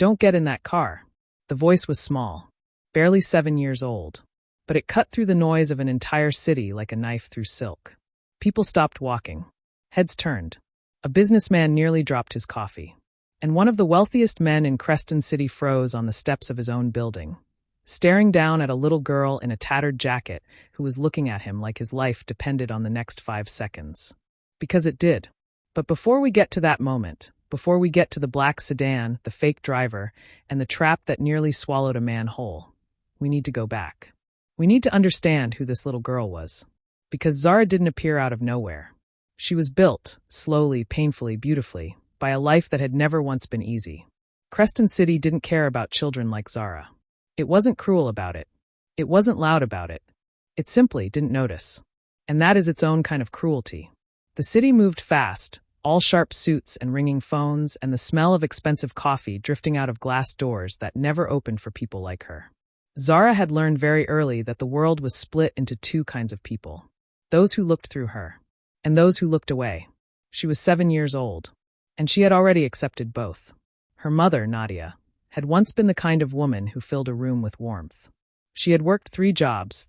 "Don't get in that car." The voice was small, barely 7 years old, but it cut through the noise of an entire city like a knife through silk. People stopped walking. Heads turned. A businessman nearly dropped his coffee. And one of the wealthiest men in Creston City froze on the steps of his own building, staring down at a little girl in a tattered jacket who was looking at him like his life depended on the next 5 seconds. Because it did. But before we get to that moment, before we get to the black sedan, the fake driver, and the trap that nearly swallowed a man whole, we need to go back. We need to understand who this little girl was. Because Zara didn't appear out of nowhere. She was built, slowly, painfully, beautifully, by a life that had never once been easy. Creston City didn't care about children like Zara. It wasn't cruel about it. It wasn't loud about it. It simply didn't notice. And that is its own kind of cruelty. The city moved fast, all sharp suits and ringing phones and the smell of expensive coffee drifting out of glass doors that never opened for people like her. Zara had learned very early that the world was split into 2 kinds of people. Those who looked through her, and those who looked away. She was 7 years old, and she had already accepted both. Her mother, Nadia, had once been the kind of woman who filled a room with warmth. She had worked 3 jobs,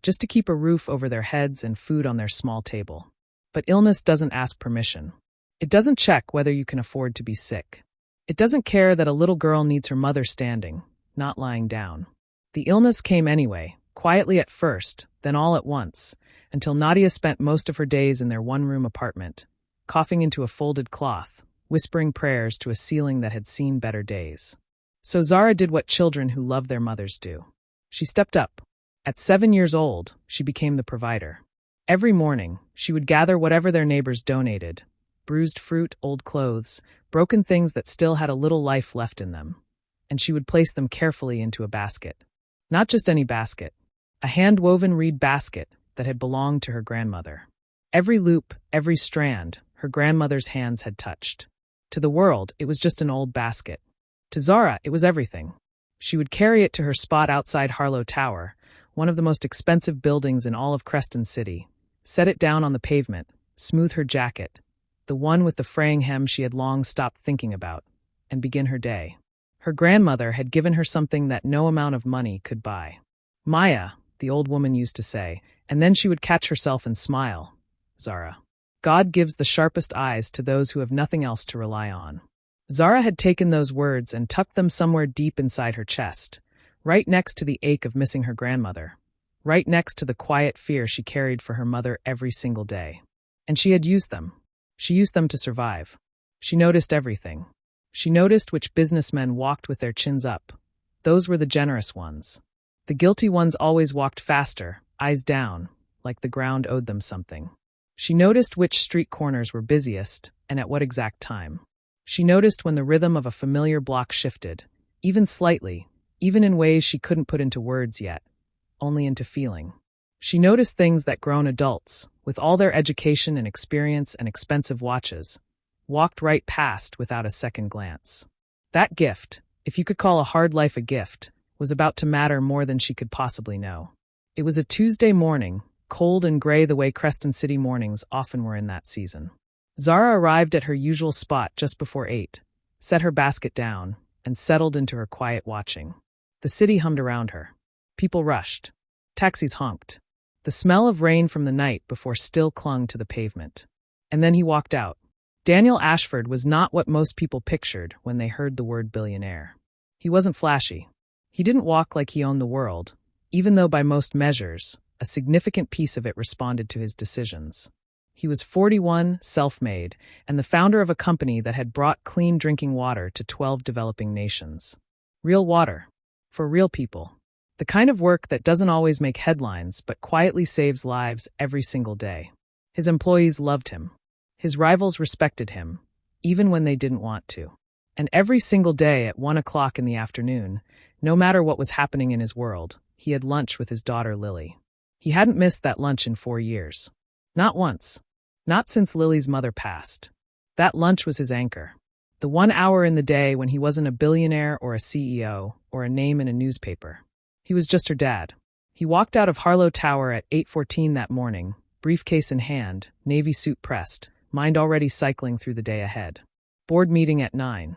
just to keep a roof over their heads and food on their small table. But illness doesn't ask permission. It doesn't check whether you can afford to be sick. It doesn't care that a little girl needs her mother standing, not lying down. The illness came anyway, quietly at first, then all at once, until Nadia spent most of her days in their one-room apartment, coughing into a folded cloth, whispering prayers to a ceiling that had seen better days. So Zara did what children who love their mothers do. She stepped up. At 7 years old, she became the provider. Every morning, she would gather whatever their neighbors donated, bruised fruit, old clothes, broken things that still had a little life left in them, and she would place them carefully into a basket. Not just any basket, a hand-woven reed basket that had belonged to her grandmother. Every loop, every strand, her grandmother's hands had touched. To the world, it was just an old basket. To Zara, it was everything. She would carry it to her spot outside Harlow Tower, one of the most expensive buildings in all of Creston City, set it down on the pavement, smooth her jacket, the one with the fraying hem she had long stopped thinking about, and begin her day. Her grandmother had given her something that no amount of money could buy. "Maya," the old woman used to say, and then she would catch herself and smile. "Zara. God gives the sharpest eyes to those who have nothing else to rely on." Zara had taken those words and tucked them somewhere deep inside her chest, right next to the ache of missing her grandmother, right next to the quiet fear she carried for her mother every single day. And she had used them. She used them to survive. She noticed everything. She noticed which businessmen walked with their chins up. Those were the generous ones. The guilty ones always walked faster, eyes down, like the ground owed them something. She noticed which street corners were busiest and at what exact time. She noticed when the rhythm of a familiar block shifted, even slightly, even in ways she couldn't put into words yet, only into feeling. She noticed things that grown adults, with all their education and experience and expensive watches, walked right past without a second glance. That gift, if you could call a hard life a gift, was about to matter more than she could possibly know. It was a Tuesday morning, cold and gray the way Creston City mornings often were in that season. Zara arrived at her usual spot just before 8, set her basket down, and settled into her quiet watching. The city hummed around her. People rushed. Taxis honked. The smell of rain from the night before still clung to the pavement. And then he walked out. Daniel Ashford was not what most people pictured when they heard the word billionaire. He wasn't flashy. He didn't walk like he owned the world, even though by most measures, a significant piece of it responded to his decisions. He was 41, self-made, and the founder of a company that had brought clean drinking water to 12 developing nations. Real water. For real people. The kind of work that doesn't always make headlines but quietly saves lives every single day. His employees loved him. His rivals respected him, even when they didn't want to. And every single day at 1 o'clock in the afternoon, no matter what was happening in his world, he had lunch with his daughter Lily. He hadn't missed that lunch in 4 years. Not once. Not since Lily's mother passed. That lunch was his anchor. The 1 hour in the day when he wasn't a billionaire or a CEO or a name in a newspaper. He was just her dad. He walked out of Harlow Tower at 8:14 that morning, briefcase in hand, navy suit pressed, mind already cycling through the day ahead. Board meeting at 9.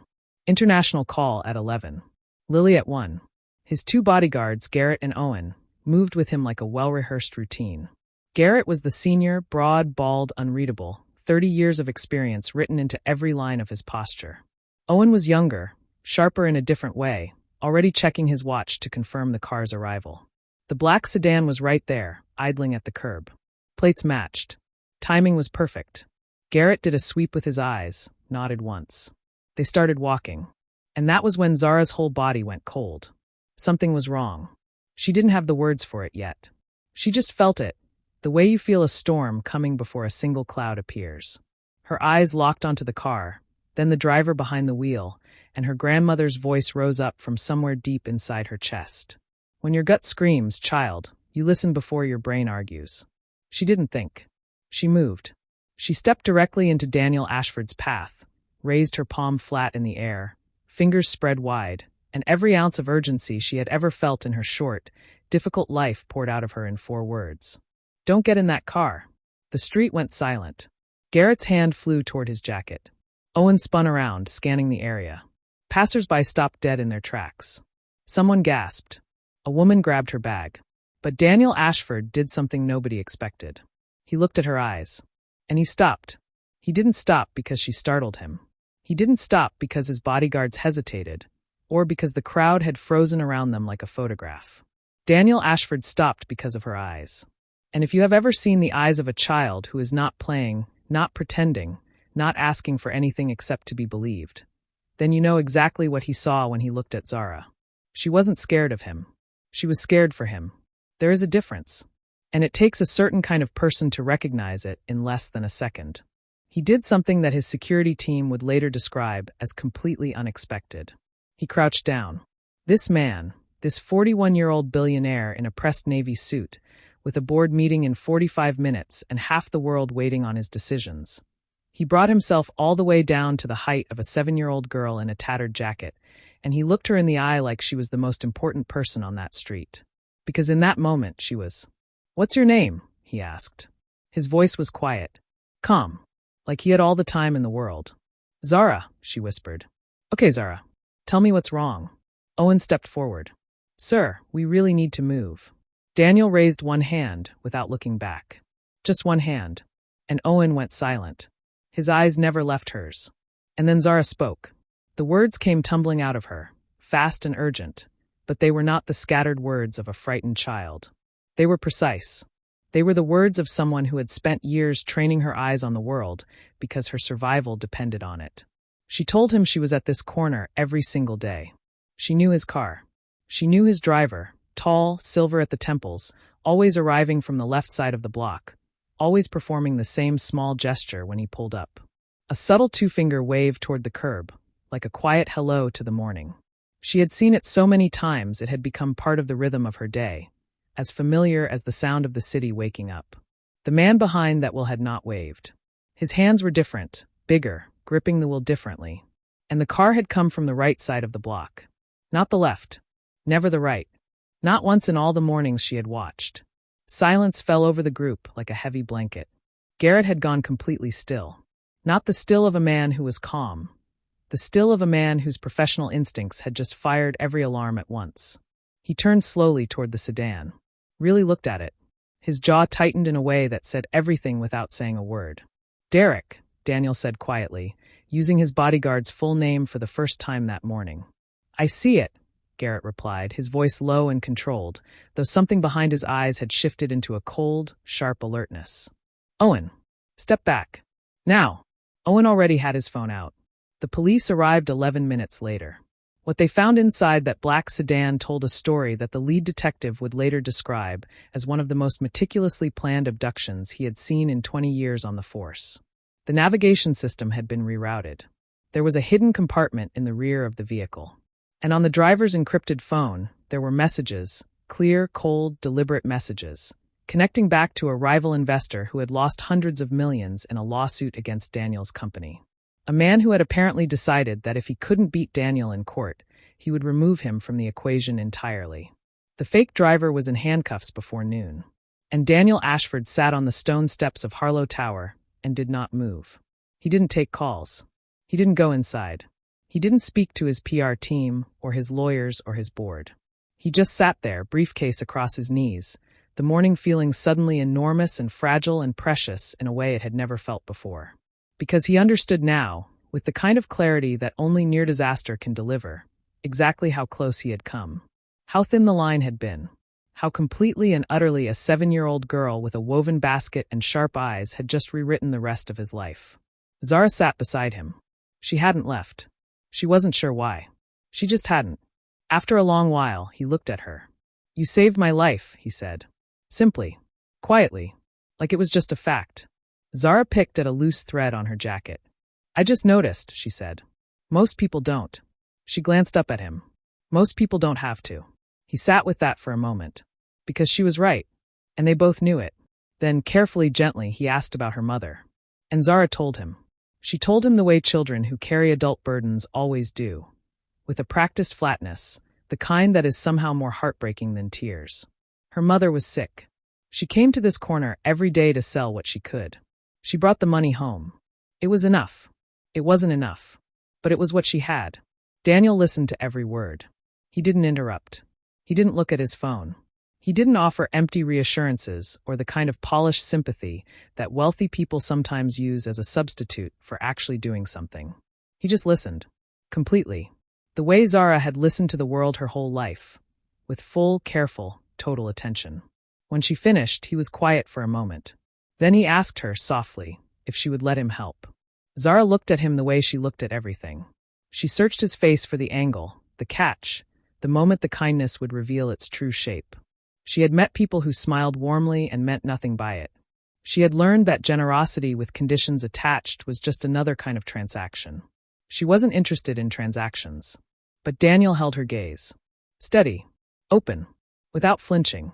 International call at 11. Lily at 1. His two bodyguards, Garrett and Owen, moved with him like a well-rehearsed routine. Garrett was the senior, broad, bald, unreadable, 30 years of experience written into every line of his posture. Owen was younger, sharper in a different way, already checking his watch to confirm the car's arrival. The black sedan was right there, idling at the curb. Plates matched. Timing was perfect. Garrett did a sweep with his eyes, nodded once. They started walking. And that was when Zara's whole body went cold. Something was wrong. She didn't have the words for it yet. She just felt it, the way you feel a storm coming before a single cloud appears. Her eyes locked onto the car, then the driver behind the wheel, and her grandmother's voice rose up from somewhere deep inside her chest. When your gut screams, child, you listen before your brain argues. She didn't think. She moved. She stepped directly into Daniel Ashford's path, raised her palm flat in the air, fingers spread wide, and every ounce of urgency she had ever felt in her short, difficult life poured out of her in 4 words. Don't get in that car. The street went silent. Garrett's hand flew toward his jacket. Owen spun around, scanning the area. Passers-by stopped dead in their tracks. Someone gasped. A woman grabbed her bag. But Daniel Ashford did something nobody expected. He looked at her eyes. And he stopped. He didn't stop because she startled him. He didn't stop because his bodyguards hesitated, or because the crowd had frozen around them like a photograph. Daniel Ashford stopped because of her eyes. And if you have ever seen the eyes of a child who is not playing, not pretending, not asking for anything except to be believed, then you know exactly what he saw when he looked at Zara. She wasn't scared of him. She was scared for him. There is a difference. And it takes a certain kind of person to recognize it in less than a second. He did something that his security team would later describe as completely unexpected. He crouched down. This man, this 41-year-old billionaire in a pressed Navy suit, with a board meeting in 45 minutes and half the world waiting on his decisions. He brought himself all the way down to the height of a 7-year-old girl in a tattered jacket, and he looked her in the eye like she was the most important person on that street. Because in that moment she was. "What's your name?" he asked. His voice was quiet, calm, like he had all the time in the world. "Zara," she whispered. "Okay, Zara. Tell me what's wrong." Owen stepped forward. "Sir, we really need to move." Daniel raised one hand without looking back. Just one hand. And Owen went silent. His eyes never left hers. And then Zara spoke. The words came tumbling out of her, fast and urgent, but they were not the scattered words of a frightened child. They were precise. They were the words of someone who had spent years training her eyes on the world because her survival depended on it. She told him she was at this corner every single day. She knew his car. She knew his driver, tall, silver at the temples, always arriving from the left side of the block, always performing the same small gesture when he pulled up. A subtle two-finger wave toward the curb, like a quiet hello to the morning. She had seen it so many times it had become part of the rhythm of her day, as familiar as the sound of the city waking up. The man behind that wheel had not waved. His hands were different, bigger, gripping the wheel differently. And the car had come from the right side of the block. Not the left. Never the right. Not once in all the mornings she had watched. Silence fell over the group like a heavy blanket. Garrett had gone completely still. Not the still of a man who was calm. The still of a man whose professional instincts had just fired every alarm at once. He turned slowly toward the sedan. Really looked at it. His jaw tightened in a way that said everything without saying a word. "Derek," Daniel said quietly, using his bodyguard's full name for the first time that morning. "I see it," Garrett replied, his voice low and controlled, though something behind his eyes had shifted into a cold, sharp alertness. "Owen, step back. Now." Owen already had his phone out. The police arrived 11 minutes later. What they found inside that black sedan told a story that the lead detective would later describe as one of the most meticulously planned abductions he had seen in 20 years on the force. The navigation system had been rerouted. There was a hidden compartment in the rear of the vehicle. And on the driver's encrypted phone, there were messages, clear, cold, deliberate messages, connecting back to a rival investor who had lost hundreds of millions in a lawsuit against Daniel's company. A man who had apparently decided that if he couldn't beat Daniel in court, he would remove him from the equation entirely. The fake driver was in handcuffs before noon, and Daniel Ashford sat on the stone steps of Harlow Tower and did not move. He didn't take calls. He didn't go inside. He didn't speak to his PR team or his lawyers or his board. He just sat there, briefcase across his knees, the morning feeling suddenly enormous and fragile and precious in a way it had never felt before. Because he understood now, with the kind of clarity that only near disaster can deliver, exactly how close he had come. How thin the line had been. How completely and utterly a 7-year-old girl with a woven basket and sharp eyes had just rewritten the rest of his life. Zara sat beside him. She hadn't left. She wasn't sure why. She just hadn't. After a long while, he looked at her. "You saved my life," he said. Simply. Quietly. Like it was just a fact. Zara picked at a loose thread on her jacket. "I just noticed," she said. "Most people don't." She glanced up at him. "Most people don't have to." He sat with that for a moment. Because she was right. And they both knew it. Then, carefully, gently, he asked about her mother. And Zara told him. She told him the way children who carry adult burdens always do. With a practiced flatness, the kind that is somehow more heartbreaking than tears. Her mother was sick. She came to this corner every day to sell what she could. She brought the money home. It was enough. It wasn't enough. But it was what she had. Daniel listened to every word. He didn't interrupt. He didn't look at his phone. He didn't offer empty reassurances or the kind of polished sympathy that wealthy people sometimes use as a substitute for actually doing something. He just listened. Completely. The way Zara had listened to the world her whole life. With full, careful, total attention. When she finished, he was quiet for a moment. Then he asked her, softly, if she would let him help. Zara looked at him the way she looked at everything. She searched his face for the angle, the catch, the moment the kindness would reveal its true shape. She had met people who smiled warmly and meant nothing by it. She had learned that generosity with conditions attached was just another kind of transaction. She wasn't interested in transactions. But Daniel held her gaze. Steady. Open. Without flinching.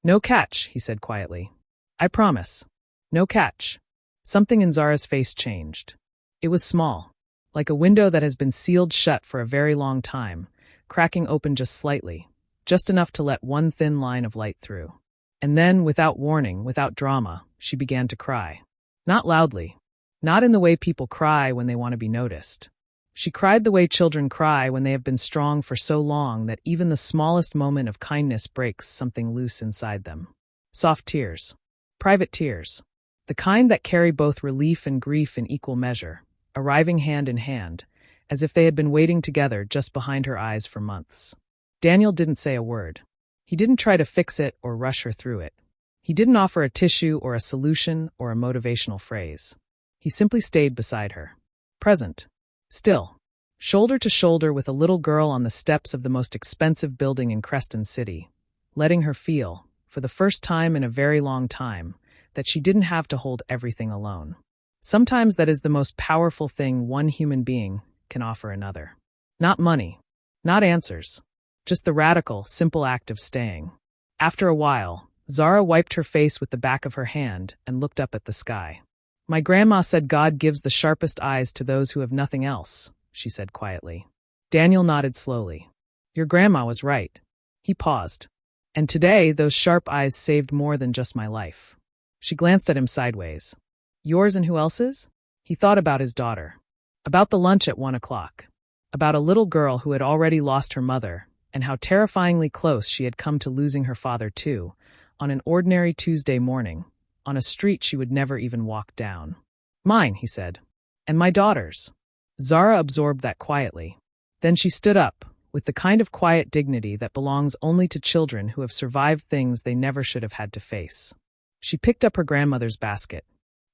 "No catch," he said quietly. "I promise. No catch." Something in Zara's face changed. It was small, like a window that has been sealed shut for a very long time, cracking open just slightly, just enough to let one thin line of light through. And then, without warning, without drama, she began to cry. Not loudly. Not in the way people cry when they want to be noticed. She cried the way children cry when they have been strong for so long that even the smallest moment of kindness breaks something loose inside them. Soft tears. Private tears. The kind that carry both relief and grief in equal measure, arriving hand in hand, as if they had been waiting together just behind her eyes for months. Daniel didn't say a word. He didn't try to fix it or rush her through it. He didn't offer a tissue or a solution or a motivational phrase. He simply stayed beside her. Present. Still. Shoulder to shoulder with a little girl on the steps of the most expensive building in Creston City, letting her feel, for the first time in a very long time, that she didn't have to hold everything alone. Sometimes that is the most powerful thing one human being can offer another. Not money. Not answers. Just the radical, simple act of staying. After a while, Zara wiped her face with the back of her hand and looked up at the sky. "My grandma said God gives the sharpest eyes to those who have nothing else," she said quietly. Daniel nodded slowly. "Your grandma was right." He paused. "And today, those sharp eyes saved more than just my life." She glanced at him sideways. "Yours and who else's?" He thought about his daughter. About the lunch at 1 o'clock. About a little girl who had already lost her mother, and how terrifyingly close she had come to losing her father too, on an ordinary Tuesday morning, on a street she would never even walk down. "Mine," he said. "And my daughter's." Zara absorbed that quietly. Then she stood up, with the kind of quiet dignity that belongs only to children who have survived things they never should have had to face. She picked up her grandmother's basket.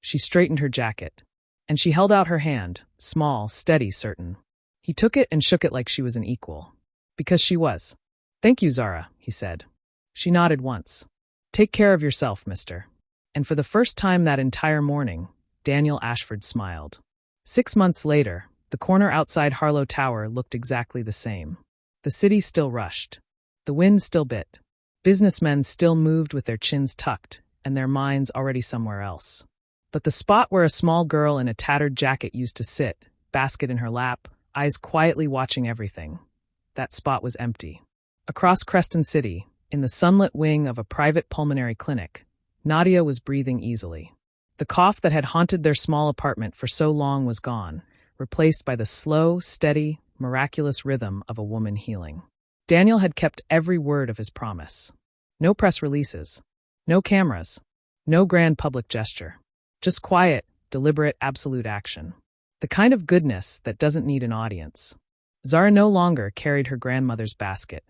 She straightened her jacket. And she held out her hand, small, steady, certain. He took it and shook it like she was an equal. Because she was. "Thank you, Zara," he said. She nodded once. "Take care of yourself, mister." And for the first time that entire morning, Daniel Ashford smiled. 6 months later, the corner outside Harlow Tower looked exactly the same. The city still rushed. The wind still bit. Businessmen still moved with their chins tucked, and their minds already somewhere else. But the spot where a small girl in a tattered jacket used to sit, basket in her lap, eyes quietly watching everything, that spot was empty. Across Creston City, in the sunlit wing of a private pulmonary clinic, Nadia was breathing easily. The cough that had haunted their small apartment for so long was gone, replaced by the slow, steady, miraculous rhythm of a woman healing. Daniel had kept every word of his promise. No press releases. No cameras. No grand public gesture. Just quiet, deliberate, absolute action. The kind of goodness that doesn't need an audience. Zara no longer carried her grandmother's basket.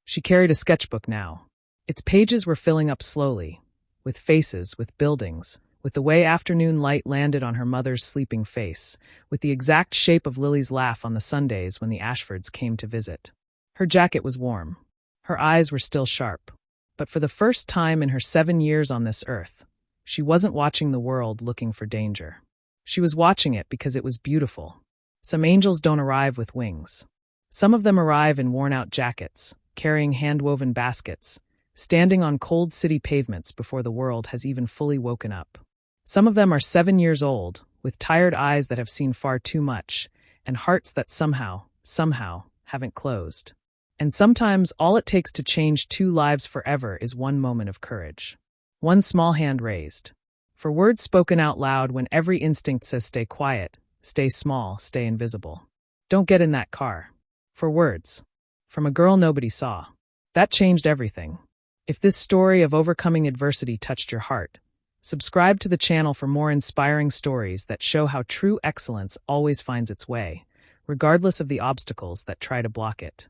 She carried a sketchbook now. Its pages were filling up slowly, with faces, with buildings, with the way afternoon light landed on her mother's sleeping face, with the exact shape of Lily's laugh on the Sundays when the Ashfords came to visit. Her jacket was warm. Her eyes were still sharp. But for the first time in her 7 years on this earth, she wasn't watching the world looking for danger. She was watching it because it was beautiful. Some angels don't arrive with wings. Some of them arrive in worn-out jackets, carrying hand-woven baskets, standing on cold city pavements before the world has even fully woken up. Some of them are 7 years old, with tired eyes that have seen far too much, and hearts that somehow, haven't closed. And sometimes all it takes to change 2 lives forever is one moment of courage. One small hand raised. For words spoken out loud when every instinct says stay quiet, stay small, stay invisible. Don't get in that car. For words. From a girl nobody saw. That changed everything. If this story of overcoming adversity touched your heart, subscribe to the channel for more inspiring stories that show how true excellence always finds its way, regardless of the obstacles that try to block it.